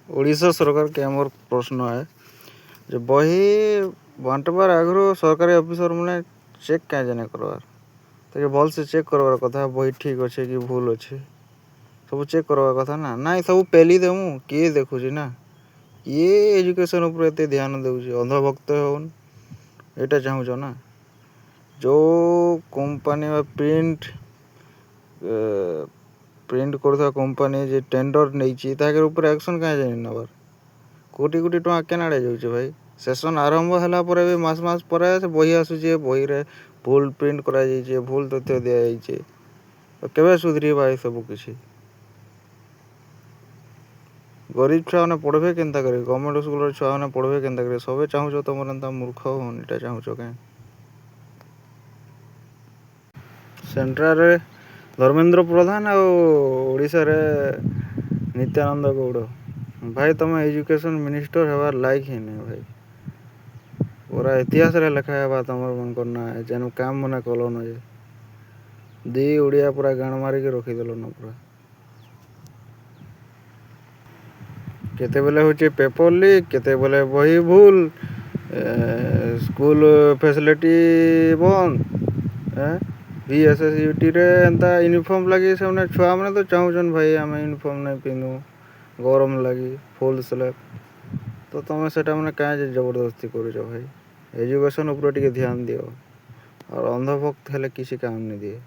ଓଡ଼ିଶା ସରକାର के मोर प्रश्न है जे बही बांटबार आगु सरकारी ऑफिसर मैंने चेक क्या जाने करवार ताकि भल से चेक करवार कथा बही ठीक अच्छे कि भूल अच्छे सब चेक करवा कथा ना ना सब पेली देमु किए देखुची ना ये एजुकेशन उपर एत ध्यान देउची अंधभक्त होन एटा चाहूच ना जो कंपनी प्रिंट कर कंपनी जे टेंडर नहीं ऊपर एक्शन क्या जानी नबार कोटी कोटी टଙ୍କା केन आड़े जाऊे भाई सेसन आरंभ है भी मास मास पर से बही आसूचे बही रे भूल प्रिंट करा भूल तथ्य दि जाइए तो केवे सुधरी भाई सब किसी गरीब छुआ मैंने पढ़े केन्ता करे गवर्नमेंट स्कूल छुआ मैंने पढ़े केन्ता करे सबे चाहूच तुम एंता मूर्ख होन इटा चाहूच क्या सेंट्राल धर्मेंद्र प्रधान ओडिशा रे नित्यानंद गौड़ भाई तुम एजुकेशन मिनिस्टर हबार लायक ही नहीं भाई पूरा इतिहास रे लिखा है तुम मन करना है जेन काम मना कल न जे दी ओडिया पूरा गाण मारिक रखीदेल न पूरा केते बेले होचे पेपर लीक केते बेले बही भूल स्कूल फैसिलिटी बंद VSSUT रे एंता यूनिफॉर्म लगी से छुआ मैंने तो चाहून भाई आम यूनिफॉर्म नहीं पिंधु गरम लगी फुल स्लेब तो तुम से क्या जबरदस्ती कर भाई एजुकेशन उपर टे ध्यान दियो और अंधभक्त हेले किसी काम नहीं दिए।